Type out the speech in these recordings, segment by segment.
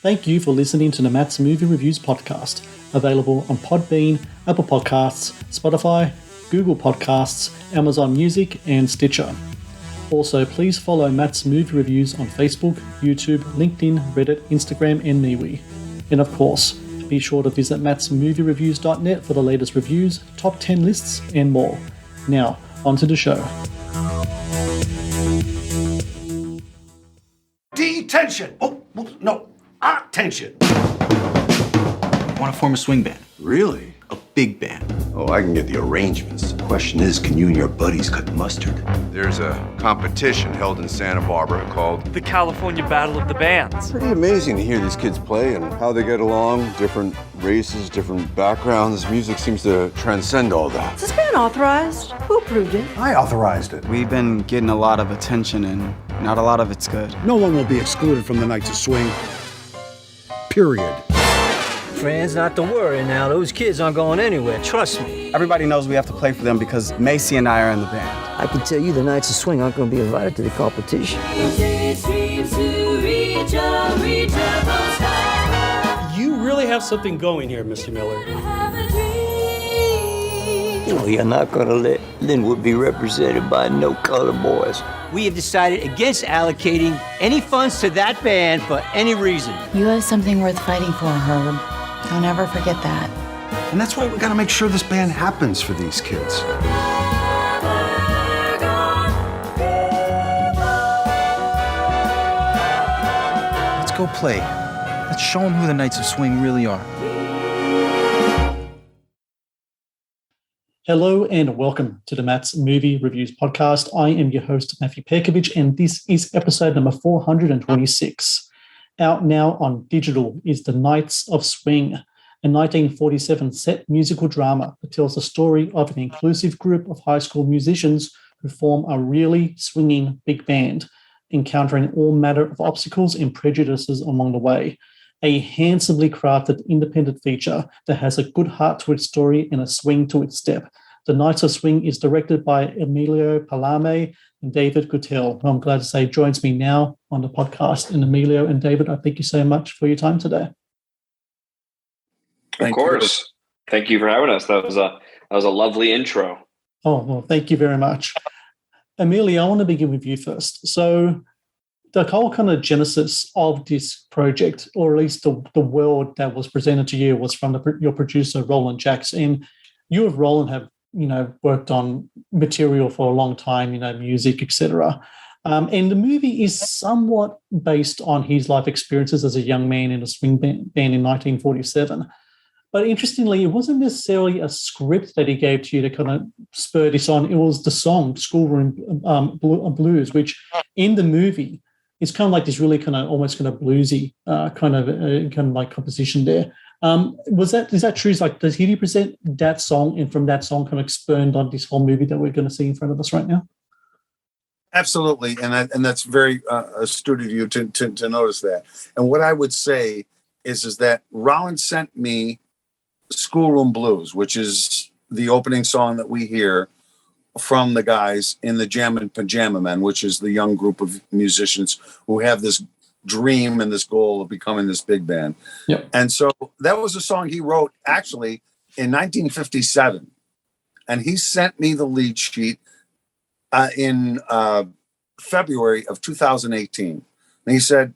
Thank you for listening to the Matt's Movie Reviews podcast, available on Podbean, Apple Podcasts, Spotify, Google Podcasts, Amazon Music, and Stitcher. Also, please follow Matt's Movie Reviews on Facebook, YouTube, LinkedIn, Reddit, Instagram, and MeWe. And of course, be sure to visit mattsmoviereviews.net for the latest reviews, top 10 lists, and more. Now, on to the show. Detention! Oh, no, attention! I want to form a swing band. Really? A big band. Oh, I can get the arrangements. The question is, can you and your buddies cut mustard? There's a competition held in Santa Barbara called the California Battle of the Bands. Pretty amazing to hear these kids play and how they get along, different races, different backgrounds. Music seems to transcend all that. Is this band authorized? Who approved it? I authorized it. We've been getting a lot of attention and not a lot of it's good. No one will be excluded from the Nights of Swing. Period. Friends, not to worry now. Those kids aren't going anywhere. Trust me. Everybody knows we have to play for them because Macy and I are in the band. I can tell you the Knights of Swing aren't going to be invited to the competition. You really have something going here, Mr. Miller. No, you're not going to let Linwood be represented by no-color boys. We have decided against allocating any funds to that band for any reason. You have something worth fighting for, Herb. Don't ever forget that. And that's why we gotta make sure this band happens for these kids. Let's go play. Let's show them who the Knights of Swing really are. Hello and welcome to the Matt's Movie Reviews podcast. I am your host, Matthew Pejkovic, and this is episode number 426. Out now on digital is The Knights of Swing, a 1947 set musical drama that tells the story of an inclusive group of high school musicians who form a really swinging big band, encountering all manner of obstacles and prejudices along the way. A handsomely crafted independent feature that has a good heart to its story and a swing to its step. The Knights of Swing is directed by Emilio Palame and David Gutel, who I'm glad to say joins me now on the podcast. And Emilio and David, I thank you so much for your time today. Of course. Thank you for having us. That was a lovely intro. Oh, well, thank you very much. Emilio, I want to begin with you first. So the whole kind of genesis of this project, or at least the world that was presented to you, was from your producer, Roland Jacks. And you and Roland have, worked on material for a long time, music, etc. And the movie is somewhat based on his life experiences as a young man in a swing band in 1947. But interestingly, it wasn't necessarily a script that he gave to you to kind of spur this on. It was the song Schoolroom Blues, which in the movie is kind of like this really kind of almost kind of bluesy kind of like composition there. Is that true? Like, does he present that song, and from that song kind of spurned on this whole movie that we're going to see in front of us right now? Absolutely, and that's very astute of you to notice that. And what I would say is that Rollins sent me Schoolroom Blues, which is the opening song that we hear from the guys in the Jammin' Pajama Men, which is the young group of musicians who have this dream and this goal of becoming this big band. Yep. And so that was a song he wrote actually in 1957. And he sent me the lead sheet in February of 2018. And he said,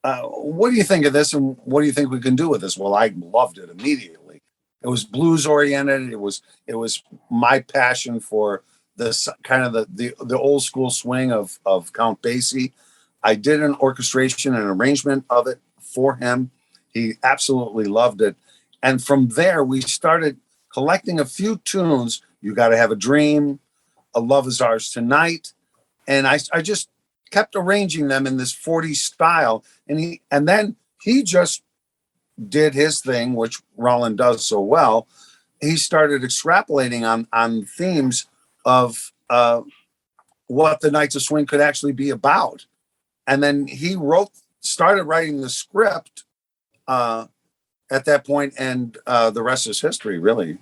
what do you think of this? And what do you think we can do with this? Well, I loved it immediately. It was blues oriented. It was my passion for this kind of the old school swing of Count Basie. I did an orchestration and arrangement of it for him. He absolutely loved it. And from there, we started collecting a few tunes. You Gotta Have a Dream, A Love Is Ours Tonight. And I just kept arranging them in this 40s style. And then he just did his thing, which Roland does so well. He started extrapolating on themes of what the Knights of Swing could actually be about. And then he started writing the script at that point, and the rest is history, really.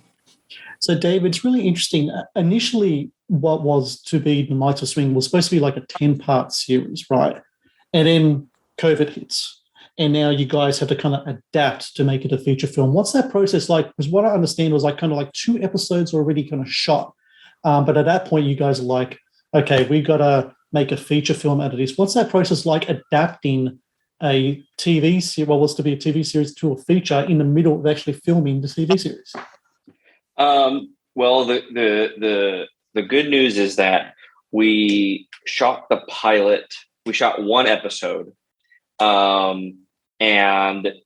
So, Dave, it's really interesting. Initially, what was to be the Knights of Swing was supposed to be like a 10-part series, right? And then COVID hits. and now you guys have to kind of adapt to make it a feature film. What's that process like? Because what I understand was like kind of like 2 episodes already kind of shot, but at that point you guys are like, okay, we got to make a feature film out of this. What's that process like, adapting a TV series, what was to be a TV series, to a feature in the middle of actually filming the TV series? Well, the good news is that we shot the pilot. We shot 1 episode, and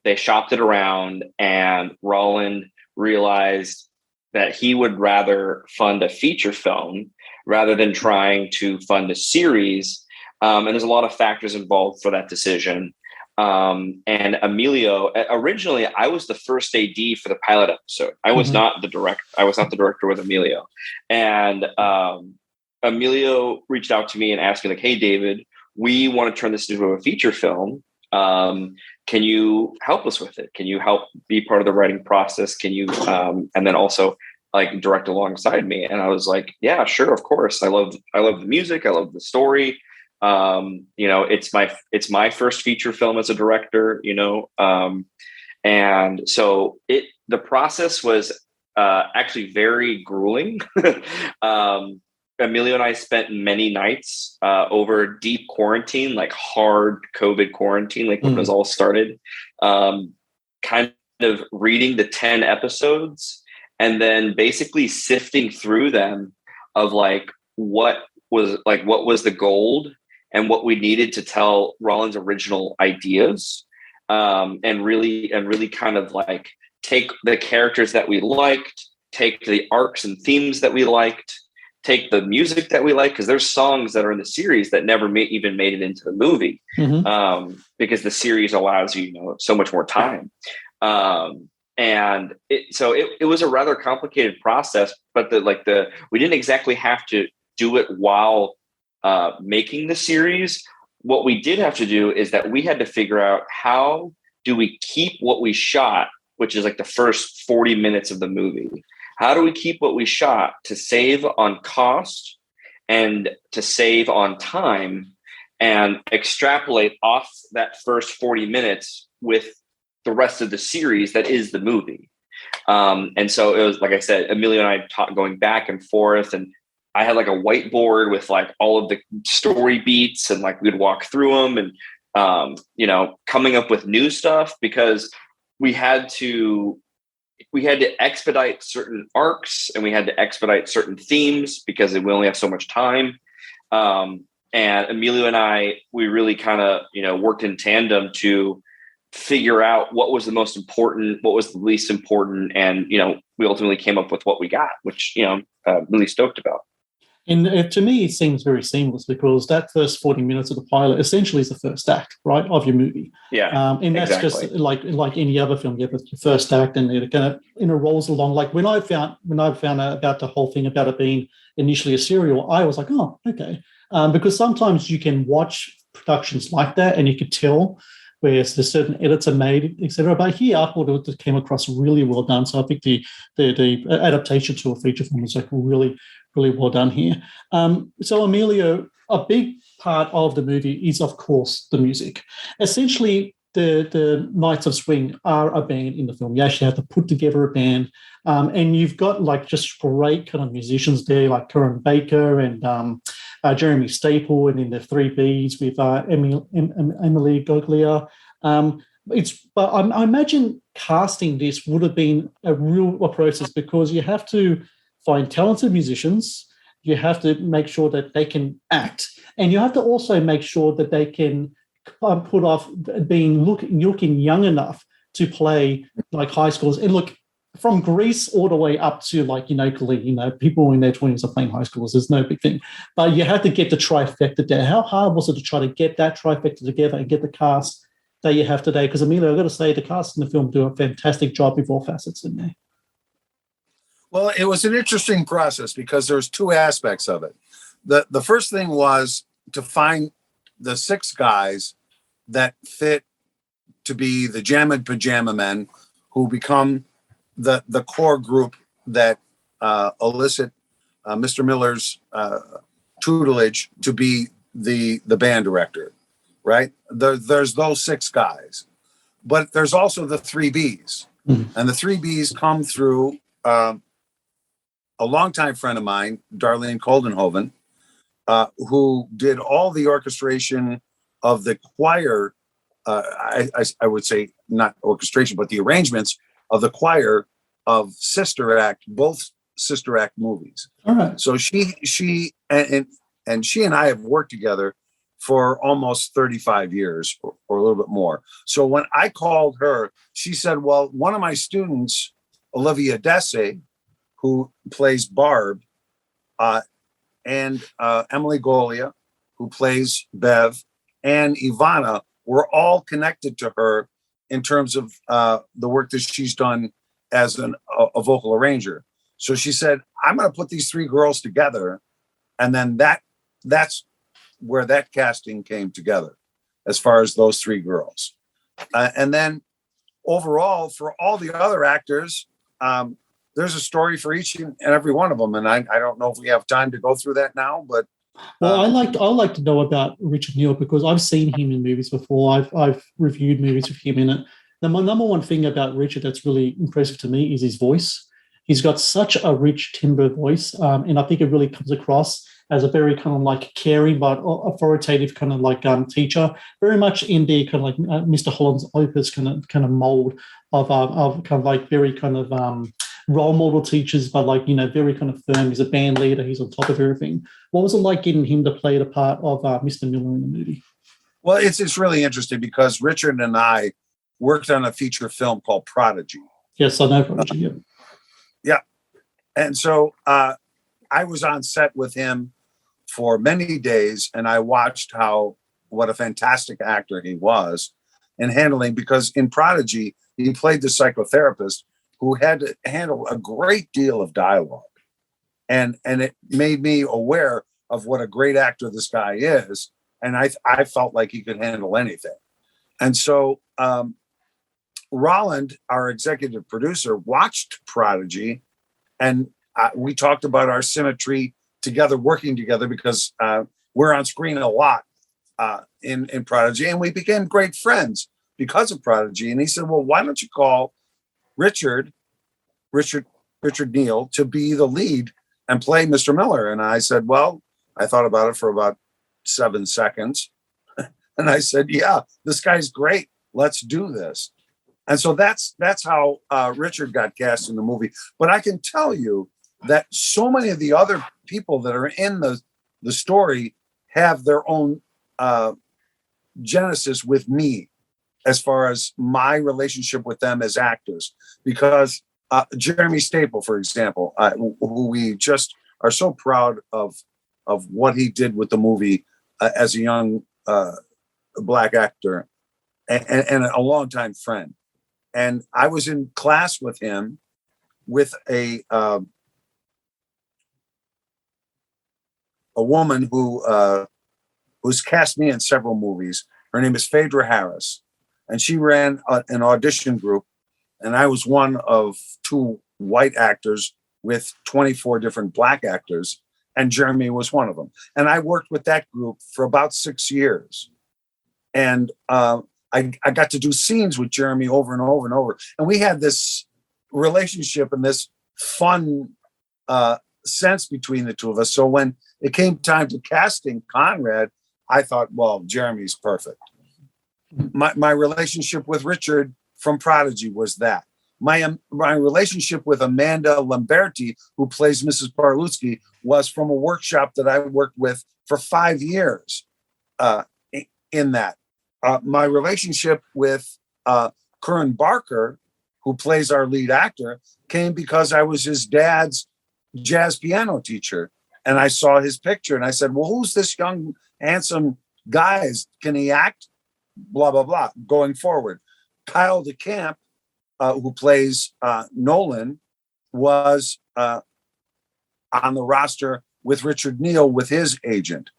they shopped it around. And Roland realized that he would rather fund a feature film rather than trying to fund a series. And there's a lot of factors involved for that decision. And Emilio, originally I was the first AD for the pilot episode. I was not the director. I was not the director with Emilio. And Emilio reached out to me and asked me like, hey, David, we want to turn this into a feature film. Can you help us with it? Can you help be part of the writing process? Can you, and then also like direct alongside me? And I was like, yeah, sure. Of course. I love the music. I love the story. It's my first feature film as a director, and so the process was actually very grueling. Emilio and I spent many nights over deep quarantine, like hard COVID quarantine, like when it was all started, kind of reading the 10 episodes and then basically sifting through them of like what was the gold and what we needed to tell Roland's original ideas, and really kind of like take the characters that we liked, take the arcs and themes that we liked, take the music that we like, because there's songs that are in the series that never even made it into the movie, because the series allows you, so much more time. And it was a rather complicated process, but we didn't exactly have to do it while making the series. What we did have to do is that we had to figure out how do we keep what we shot, which is like the first 40 minutes of the movie. How do we keep what we shot to save on cost and to save on time, and extrapolate off that first 40 minutes with the rest of the series that is the movie? And so it was, like I said, Emilio and I going back and forth, and I had like a whiteboard with like all of the story beats, and like we'd walk through them and, coming up with new stuff, because we had to expedite certain arcs and we had to expedite certain themes because we only have so much time. And Emilio and I, we really kind of, worked in tandem to figure out what was the most important, what was the least important. And, we ultimately came up with what we got, which, really stoked about. And to me, it seems very seamless, because that first 40 minutes of the pilot essentially is the first act, right, of your movie. Yeah, and that's exactly. Just like any other film. You have your first act, and it kind of rolls along. Like when I found out about the whole thing about it being initially a serial, I was like, oh, okay, because sometimes you can watch productions like that, and you could tell where the certain edits are made, etc. But here, I thought it came across really well done. So I think the adaptation to a feature film is like really well done here. So Emilio, a big part of the movie is, of course, the music. Essentially, the Knights of Swing are a band in the film. You actually have to put together a band, and you've got like just great kind of musicians there, like Corinne Baker and Jeremy Staple, and in the 3 Bs with Emily Goglia. But I imagine casting this would have been a real process, because you have to find talented musicians, you have to make sure that they can act, and you have to also make sure that they can put off being looking young enough to play like high schools. And look, from Greece all the way up to like, people in their 20s are playing high schools. There's no big thing. But you have to get the trifecta there. How hard was it to try to get that trifecta together and get the cast that you have today? Because Emilio, I've got to say, the cast in the film do a fantastic job with all facets in there. Well, it was an interesting process because there's 2 aspects of it. The first thing was to find the 6 guys that fit to be the Jammin' Pajama Men, who become the core group that elicit Mr. Miller's tutelage to be the band director, right? There's those 6 guys. but there's also the 3Bs. And the 3Bs come through a longtime friend of mine, Darlene Koldenhoven, who did all the orchestration of the choir. I would say not orchestration, but the arrangements of the choir of both Sister Act movies. All right. So she and she and I have worked together for almost 35 years or a little bit more. So when I called her, she said, well, one of my students, Olivia Desse, who plays Barb, and Emily Golia, who plays Bev, and Ivana were all connected to her in terms of the work that she's done as a vocal arranger. So she said, I'm going to put these three girls together. And then that's where that casting came together as far as those three girls. And then overall, for all the other actors, there's a story for each and every one of them. And I don't know if we have time to go through that now, but. Well, I like to know about Richard Neal because I've seen him in movies before. I've reviewed movies with him in it. The number one thing about Richard that's really impressive to me is his voice. He's got such a rich timbre voice, and I think it really comes across as a very kind of like caring but authoritative kind of like teacher, very much in the kind of like Mr. Holland's Opus kind of mold of kind of like very kind of role model teachers, but like, you know, very kind of firm. He's a band leader. He's on top of everything. What was it like getting him to play the part of Mr. Miller in the movie? Well, it's really interesting because Richard and I worked on a feature film called Prodigy. Yes, I know Prodigy. Yeah. Yeah. And so I was on set with him for many days, and I watched what a fantastic actor he was in handling, because in Prodigy, he played the psychotherapist who had to handle a great deal of dialogue. And it made me aware of what a great actor this guy is. And I felt like he could handle anything. And so Rolland, our executive producer, watched Prodigy, and we talked about our symmetry together, working together, because we're on screen a lot in Prodigy, and we became great friends because of Prodigy. And he said, well, why don't you call Richard Neal to be the lead and play Mr. Miller? And I said, well, I thought about it for about 7 seconds. And I said, yeah, this guy's great. Let's do this. And so that's how Richard got cast in the movie. But I can tell you that so many of the other people that are in the story have their own genesis with me, as far as my relationship with them as actors. Because Jeremy Staple, for example, who we just are so proud of what he did with the movie as a young Black actor and a longtime friend. And I was in class with him with a woman who's cast me in several movies. Her name is Phaedra Harris, and she ran an audition group, and I was one of 2 white actors with 24 different Black actors, and Jeremy was one of them. And I worked with that group for about 6 years. And I got to do scenes with Jeremy over and over and over. And we had this relationship and this fun sense between the two of us. So when it came time to casting Conrad, I thought, well, Jeremy's perfect. My relationship with Richard from Prodigy was that. My relationship with Amanda Lamberti, who plays Mrs. Barlutsky, was from a workshop that I worked with for 5 years in that. My relationship with Curran Barker, who plays our lead actor, came because I was his dad's jazz piano teacher. And I saw his picture and I said, well, who's this young, handsome guy? Can he act? Blah, blah, blah, going forward. Kyle DeCamp, who plays Nolan, was on the roster with Richard Neal with his agent.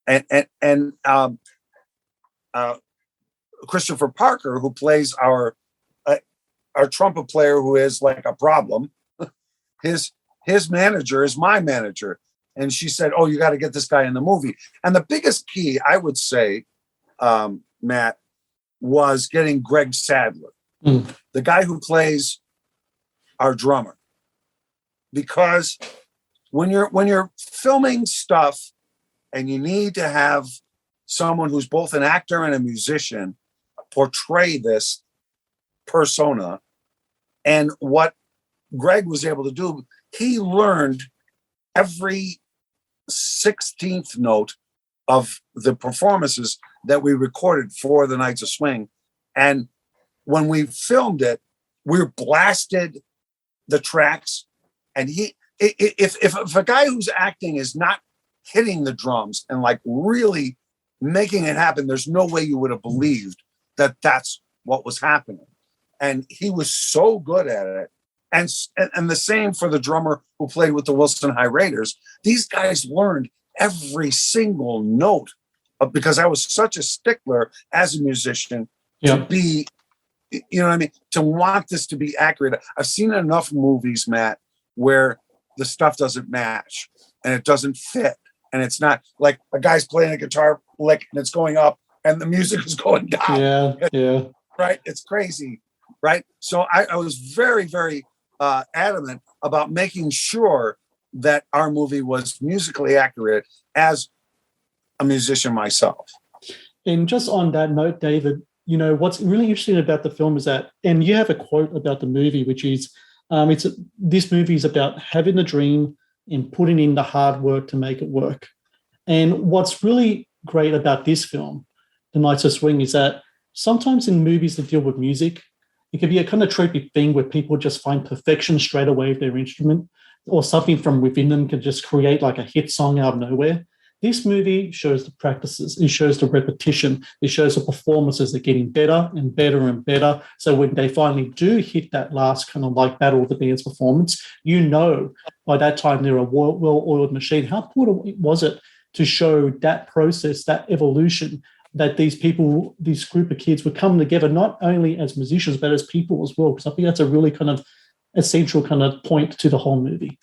And Christopher Parker, who plays our trumpet player, who is like a problem, his manager is my manager. And she said, oh, you got to get this guy in the movie. And the biggest key, I would say, Matt, was getting Greg Sadler, the guy who plays our drummer, because when you're filming stuff and you need to have someone who's both an actor and a musician portray this persona, and what Greg was able to do, he learned every 16th note of the performances that we recorded for the Nights of Swing. And when we filmed it, we blasted the tracks. And if a guy who's acting is not hitting the drums and like really making it happen, there's no way you would have believed that that's what was happening. And he was so good at it. And the same for the drummer who played with the Wilson High Raiders. These guys learned every single note because I was such a stickler as a musician to be, you know what I mean? To want this to be accurate. I've seen enough movies, Matt, where the stuff doesn't match and it doesn't fit. And it's not like a guy's playing a guitar lick and it's going up and the music is going down. Yeah. Right? It's crazy. Right? So I was very, very adamant about making sure that our movie was musically accurate as a musician myself. And just on that note, David, you know, what's really interesting about the film is that, and you have a quote about the movie, which is, this movie is about having a dream and putting in the hard work to make it work. And what's really great about this film, The Nights of Swing, is that sometimes in movies that deal with music, it can be a kind of tropey thing where people just find perfection straight away with their instrument, or something from within them can just create like a hit song out of nowhere. This movie shows the practices. It shows the repetition. It shows the performances are getting better and better and better. So when they finally do hit that last kind of like battle of the band's performance, you know by that time they're a well-oiled machine. How important was it to show that process, that evolution, that these people, this group of kids would come together not only as musicians, but as people as well? Because I think that's a really kind of essential kind of point to the whole movie.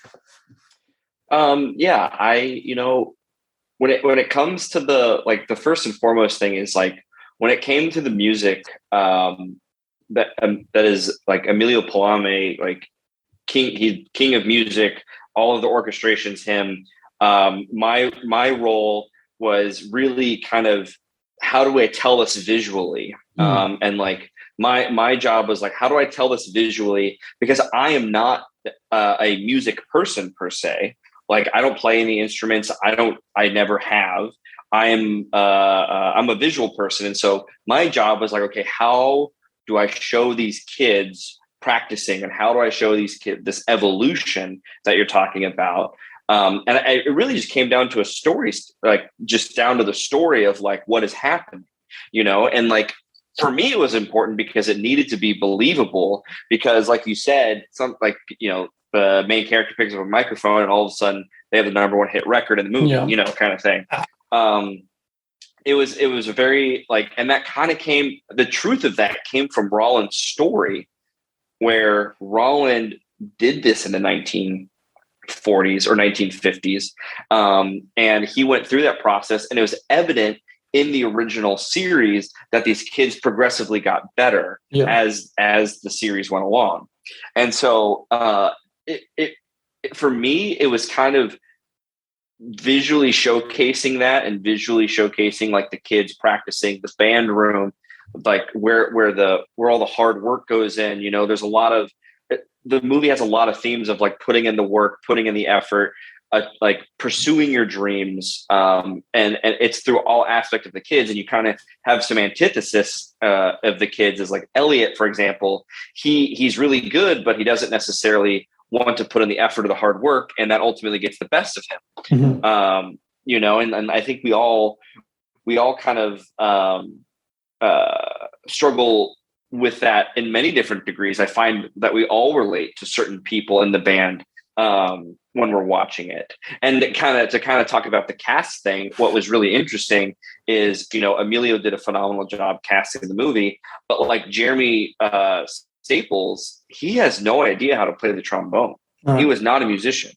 When it comes to the first and foremost thing is like, when it came to the music, that is like Emilio Palame, like king of music, all of the orchestrations, him. My role was really kind of, how do I tell this visually? And like my job was like, how do I tell this visually? Because I am not a music person per se. Like, I don't play any instruments. I never have. I'm a visual person. And so my job was like, okay, how do I show these kids practicing, and how do I show these kids this evolution that you're talking about? It really just came down to a story, like just down to the story of like what has happened, you know? And like, for me, it was important because it needed to be believable, because like you said, the main character picks up a microphone and all of a sudden they have the #1 hit record in the movie, kind of thing. It was a very like, and that kind of the truth of that came from Roland's story, where Roland did this in the 1940s or 1950s. And he went through that process, and it was evident in the original series that these kids progressively got better as the series went along. And so it for me, it was kind of visually showcasing that, and visually showcasing like the kids practicing, the band room, like where all the hard work goes in. You know, there's a lot of, the movie has a lot of themes of like putting in the work, putting in the effort, like pursuing your dreams. And it's through all aspects of the kids. And you kind of have some antithesis of the kids, is like Elliot, for example, he's really good, but he doesn't necessarily want to put in the effort or the hard work. And that ultimately gets the best of him. Mm-hmm. And I think we all kind of struggle with that in many different degrees. I find that we all relate to certain people in the band when we're watching it. And to kind of talk about the cast thing, what was really interesting is, Emilio did a phenomenal job casting the movie, but like Jeremy Staples, he has no idea how to play the trombone. He was not a musician.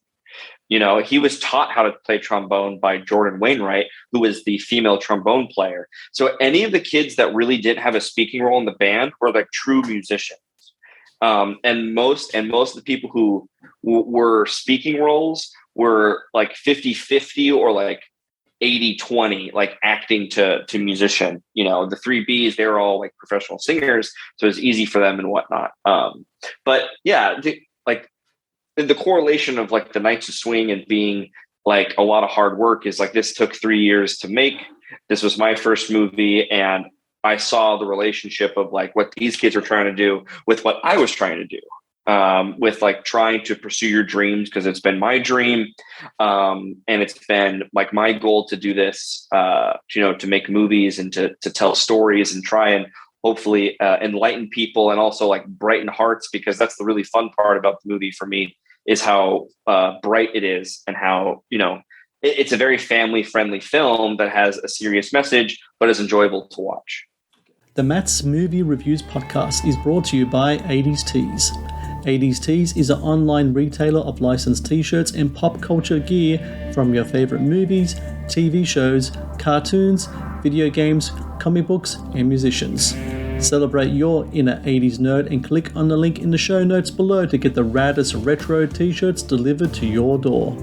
You know, he was taught how to play trombone by Jordan Wainwright, who was the female trombone player. So any of the kids that really didn't have a speaking role in the band were like true musicians. And most of the people who were speaking roles were like 50-50 or like 80-20, like acting to musician. You know, the 3Bs, they're all like professional singers, so it's easy for them and whatnot. But yeah, the correlation of like the Knights of Swing and being like a lot of hard work is like, this took 3 years to make. This was my first movie, and I saw the relationship of like what these kids were trying to do with what I was trying to do, with like trying to pursue your dreams, because it's been my dream. And it's been like my goal to do this, to make movies and to tell stories and try and hopefully enlighten people and also like brighten hearts, because that's the really fun part about the movie for me, is how bright it is, and how, it's a very family friendly film that has a serious message, but is enjoyable to watch. The Matt's Movie Reviews podcast is brought to you by 80s Tees. 80s Tees is an online retailer of licensed t-shirts and pop culture gear from your favorite movies, TV shows, cartoons, video games, comic books, and musicians. Celebrate your inner 80s nerd and click on the link in the show notes below to get the raddest retro t-shirts delivered to your door.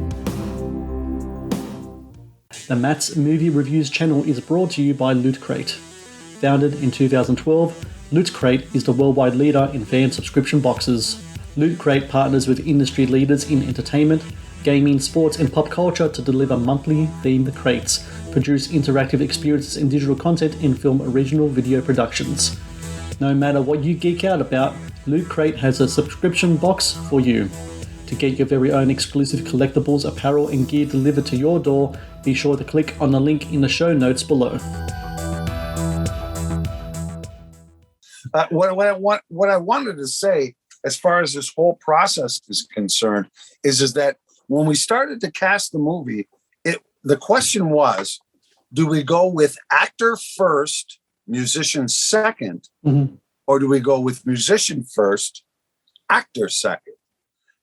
The Matt's Movie Reviews channel is brought to you by Loot Crate. Founded in 2012, Loot Crate is the worldwide leader in fan subscription boxes. Loot Crate partners with industry leaders in entertainment, gaming, sports, and pop culture to deliver monthly themed crates, produce interactive experiences and digital content, and film original video productions. No matter what you geek out about, Loot Crate has a subscription box for you. To get your very own exclusive collectibles, apparel, and gear delivered to your door, be sure to click on the link in the show notes below. What I wanted to say, as far as this whole process is concerned, is that when we started to cast the movie, the question was, do we go with actor first, musician second, or do we go with musician first, actor second?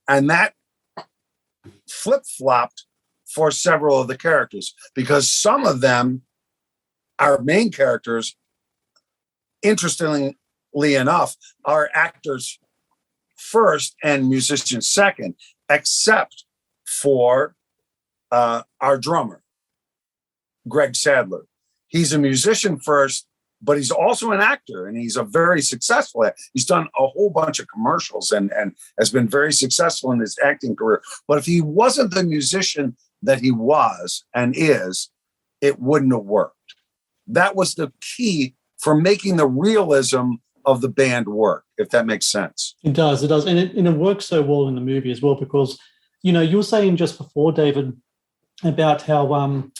And that flip-flopped for several of the characters, because some of them, our main characters, interestingly enough, are actors first and musicians second, except for our drummer, Greg Sadler. He's a musician first, but he's also an actor, and he's a very successful actor. He's done a whole bunch of commercials and has been very successful in his acting career. But if he wasn't the musician that he was and is, it wouldn't have worked. That was the key for making the realism of the band work, if that makes sense. It does. And it works so well in the movie as well, because, you were saying just before, David, about how,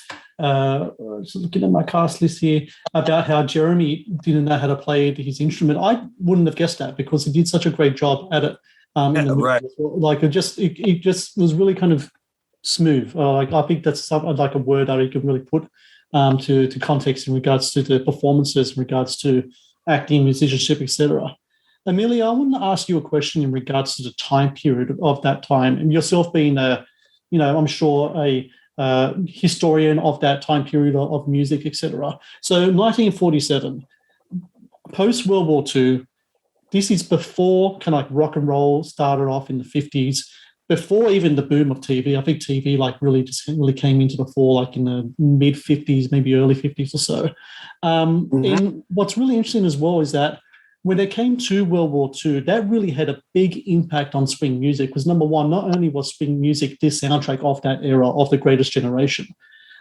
just looking at my cast list here, about how Jeremy didn't know how to play his instrument. I wouldn't have guessed that, because he did such a great job at it. In the movie. Right. Like it just was really kind of smooth. I think that's like a word that you can really put to context in regards to the performances, in regards to acting, musicianship, etc. Amelia, I want to ask you a question in regards to the time period of that time, and yourself being I'm sure a historian of that time period of music, etc. So 1947, post-World War II, this is before kind of like rock and roll started off in the 50s, before even the boom of TV. I think TV really came into the fore like in the mid 50s, maybe early 50s or so. And what's really interesting as well is that when it came to World War II, that really had a big impact on swing music, because number one, not only was swing music the soundtrack of that era, of the Greatest Generation,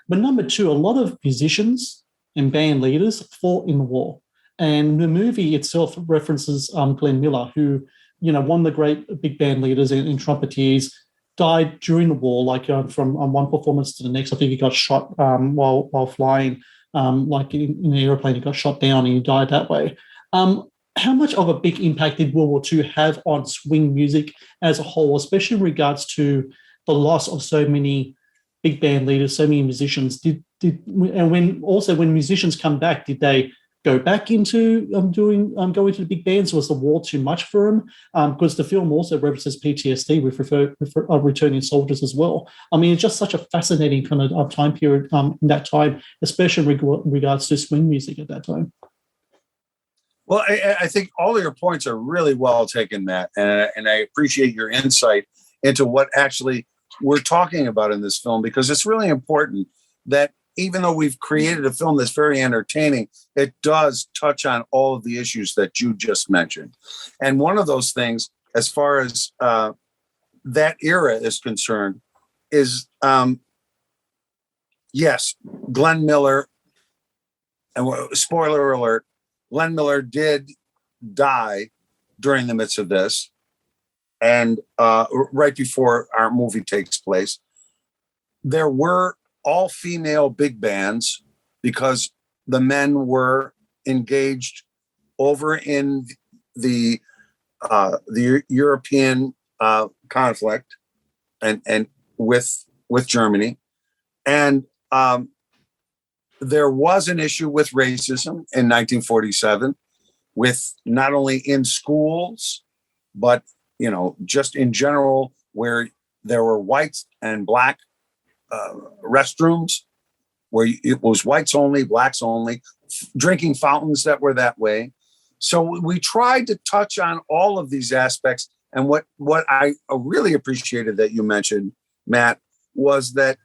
but number two, a lot of musicians and band leaders fought in the war. And the movie itself references Glenn Miller, who, one of the great big band leaders and trumpeters, died during the war, from one performance to the next. I think he got shot while flying, in an airplane. He got shot down and he died that way. How much of a big impact did World War II have on swing music as a whole, especially in regards to the loss of so many big band leaders, so many musicians? And when musicians come back, did they go back into going to the big bands? Was the war too much for him? Because the film also references PTSD with returning soldiers as well. I mean, it's just such a fascinating kind of time period in that time, especially in regards to swing music at that time. Well, I think all of your points are really well taken, Matt, and I appreciate your insight into what actually we're talking about in this film, because it's really important that even though we've created a film that's very entertaining, it does touch on all of the issues that you just mentioned. And one of those things, as far as that era is concerned, is yes, Glenn Miller, and spoiler alert, Glenn Miller did die during the midst of this, and right before our movie takes place. There were all-female big bands because the men were engaged over in the European conflict and with Germany, and there was an issue with racism in 1947, with not only in schools, but just in general, where there were whites and black restrooms, where it was whites only, blacks only, drinking fountains that were that way. So we tried to touch on all of these aspects. And what I really appreciated that you mentioned, Matt, was that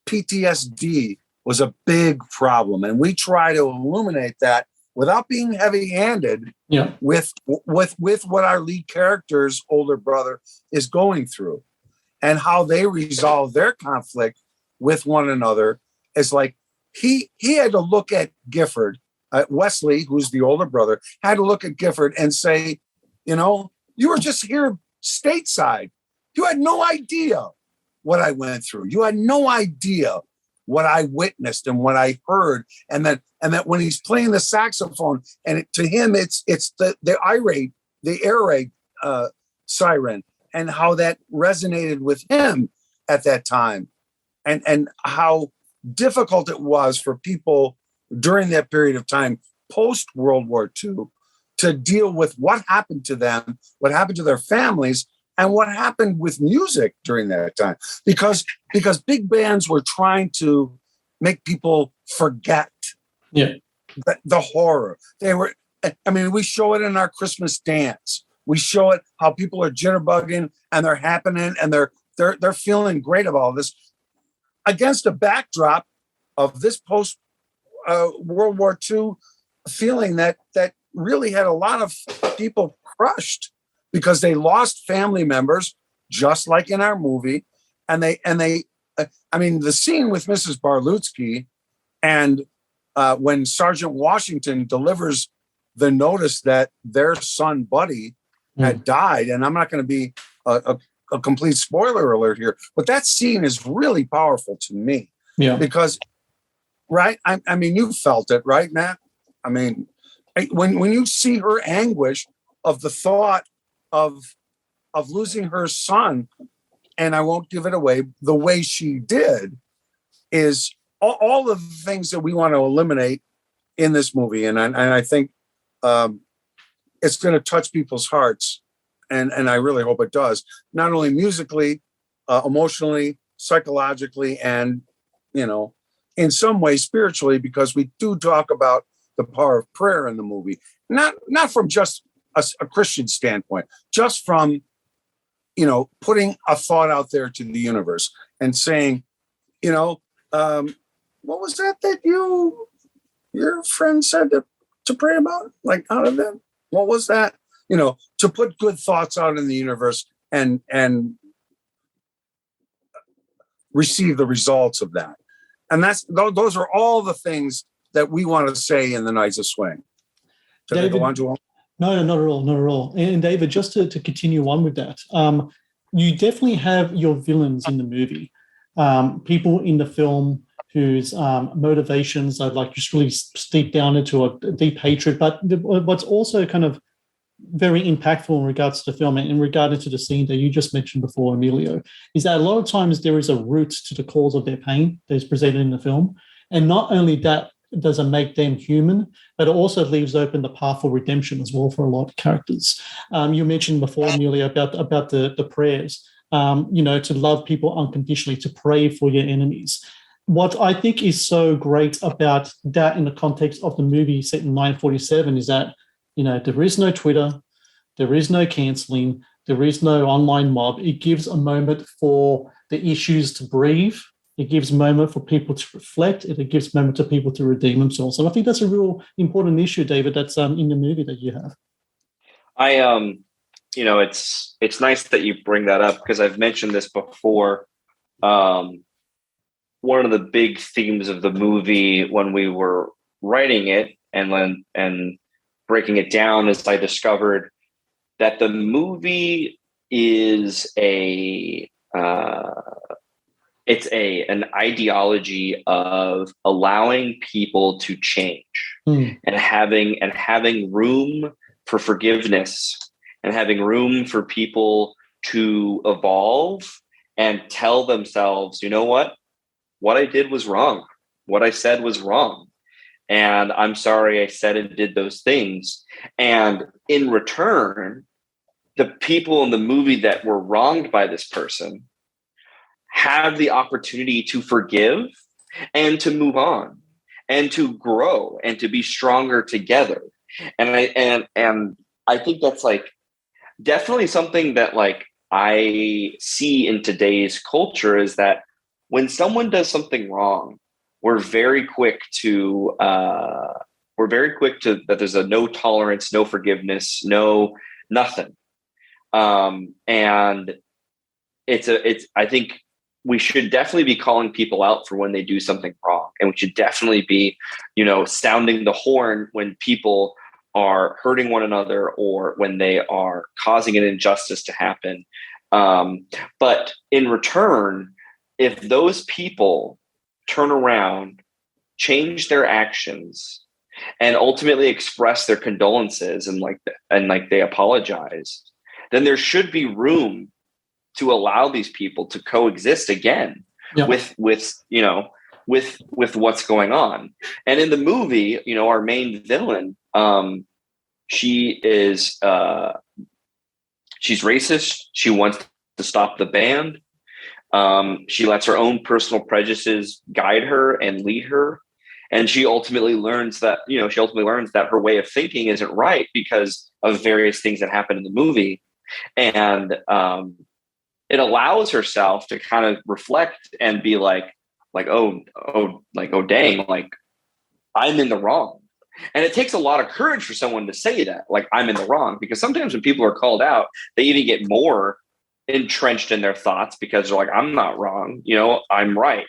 PTSD was a big problem. And we try to illuminate that without being heavy-handed with what our lead character's older brother is going through, and how they resolve their conflict with one another. Is like he had to look at Gifford, Wesley, who's the older brother, had to look at Gifford and say, you were just here stateside. You had no idea what I went through. You had no idea what I witnessed and what I heard. And that when he's playing the saxophone, and to him, it's the air raid siren, and how that resonated with him at that time, and how difficult it was for people during that period of time, post World War II, to deal with what happened to them, what happened to their families, and what happened with music during that time. Because big bands were trying to make people forget the horror. We show it in our Christmas dance. We show it how people are jitterbugging and they're happening and they're feeling great about all this, against a backdrop of this post World War II feeling that really had a lot of people crushed because they lost family members, just like in our movie. And the scene with Mrs. Barlutsky, and when Sergeant Washington delivers the notice that their son Buddy had died, and I'm not going to be a complete spoiler alert here, but that scene is really powerful to me. Because, right? You felt it, right, Matt? When you see her anguish of the thought of losing her son, and I won't give it away, the way she did, is all of the things that we want to eliminate in this movie. And I think it's going to touch people's hearts. And I really hope it does, not only musically, emotionally, psychologically, and, in some way spiritually, because we do talk about the power of prayer in the movie, not from just a Christian standpoint, just from, putting a thought out there to the universe and saying, what was that your friend said to pray about? Like, out of them? What was that? To put good thoughts out in the universe and receive the results of that. And those are all the things that we want to say in the Nights of Swing. Did I go on to all? No, not at all. And David, just to continue on with that, you definitely have your villains in the movie, people in the film whose motivations are like just really steep down into a deep hatred. But what's also kind of very impactful in regards to the film and in regard to the scene that you just mentioned before, Emilio, is that a lot of times there is a root to the cause of their pain that is presented in the film. And not only that, does it make them human, but it also leaves open the path for redemption as well for a lot of characters. You mentioned before, Amelia, about the prayers. To love people unconditionally, to pray for your enemies. What I think is so great about that in the context of the movie set in 1947 is that, there is no Twitter, there is no cancelling, there is no online mob. It gives a moment for the issues to breathe. It gives a moment for people to reflect. It gives a moment for people to redeem themselves. And I think that's a real important issue, David, that's in the movie that you have. It's nice that you bring that up because I've mentioned this before. One of the big themes of the movie when we were writing it and breaking it down is I discovered that the movie is an ideology of allowing people to change and having room for forgiveness and having room for people to evolve and tell themselves, you know what I did was wrong. What I said was wrong. And I'm sorry I said and did those things. And in return, the people in the movie that were wronged by this person have the opportunity to forgive and to move on and to grow and to be stronger together. And I think that's like definitely something that like I see in today's culture is that when someone does something wrong, we're very quick to that there's a no tolerance, no forgiveness, no nothing. And I think we should definitely be calling people out for when they do something wrong. And we should definitely be, sounding the horn when people are hurting one another or when they are causing an injustice to happen. But in return, if those people turn around, change their actions, and ultimately express their condolences and they apologize, then there should be room to allow these people to coexist again with what's going on. And in the movie, our main villain, she's racist. She wants to stop the band. She lets her own personal prejudices guide her and lead her. And she ultimately learns that, her way of thinking isn't right because of various things that happen in the movie. And it allows herself to kind of reflect and be oh dang, like I'm in the wrong. And it takes a lot of courage for someone to say that, like I'm in the wrong, because sometimes when people are called out, they even get more entrenched in their thoughts because they're like, I'm not wrong, I'm right.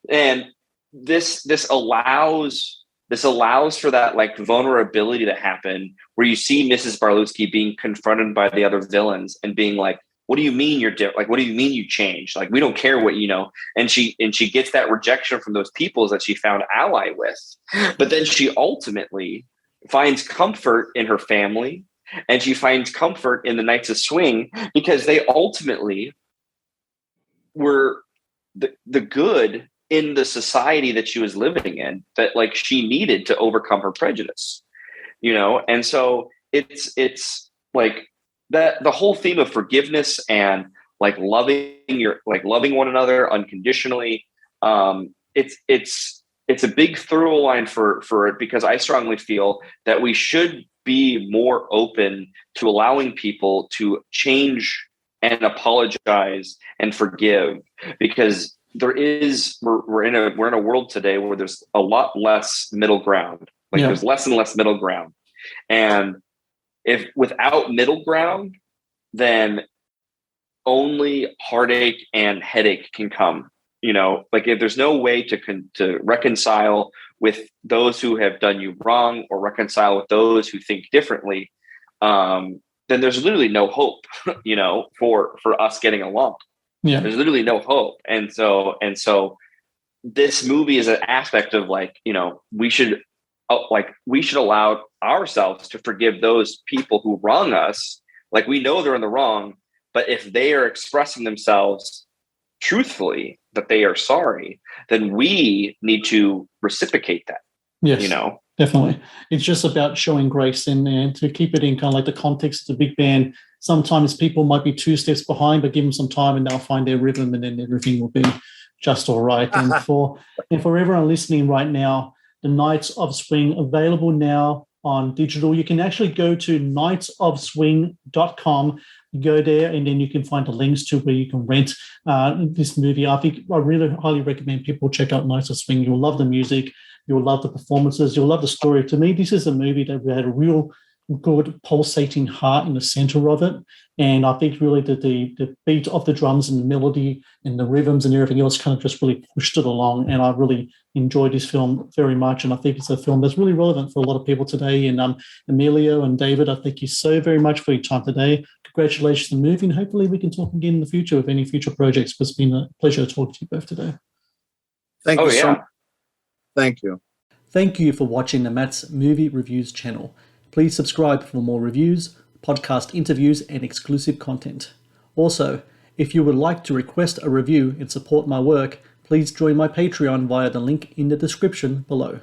And this allows for that like vulnerability to happen where you see Mrs. Barlutsky being confronted by the other villains and being like, what do you mean you're different? Like, what do you mean you changed? Like, we don't care what, and she gets that rejection from those peoples that she found ally with. But then she ultimately finds comfort in her family and she finds comfort in the Knights of Swing because they ultimately were the good in the society that she was living in that like she needed to overcome her prejudice, And so it's like that the whole theme of forgiveness and like loving one another unconditionally. It's a big through line for it because I strongly feel that we should be more open to allowing people to change and apologize and forgive because we're in a world today where there's a lot less middle ground. There's less and less middle ground. And if without middle ground, then only heartache and headache can come, if there's no way to reconcile with those who have done you wrong or reconcile with those who think differently, then there's literally no hope, for us getting along. Yeah. There's literally no hope. And so this movie is an aspect of we should allow ourselves to forgive those people who wrong us. Like we know they're in the wrong, but if they are expressing themselves truthfully that they are sorry, then we need to reciprocate that. Yes, you know. definitely. It's just about showing grace and to keep it in kind of like the context of the big band. Sometimes people might be 2 steps behind, but give them some time and they'll find their rhythm and then everything will be just all right. And for everyone listening right now, the Knights of Swing available now on digital. You can actually go to knightsofswing.com, go there, and then you can find the links to where you can rent this movie. I really highly recommend people check out Knights of Swing. You'll love the music. You'll love the performances. You'll love the story. To me, this is a movie that had a real good pulsating heart in the center of it. And I think really the beat of the drums and the melody and the rhythms and everything else kind of just really pushed it along. And I really enjoyed this film very much. And I think it's a film that's really relevant for a lot of people today. And Emilio and David, I thank you so very much for your time today. Congratulations on the movie. And hopefully we can talk again in the future with any future projects. It's been a pleasure to talk to you both today. Thank you so much. Thank you. Thank you for watching the Matt's Movie Reviews channel. Please subscribe for more reviews, podcast interviews, and exclusive content. Also, if you would like to request a review and support my work, please join my Patreon via the link in the description below.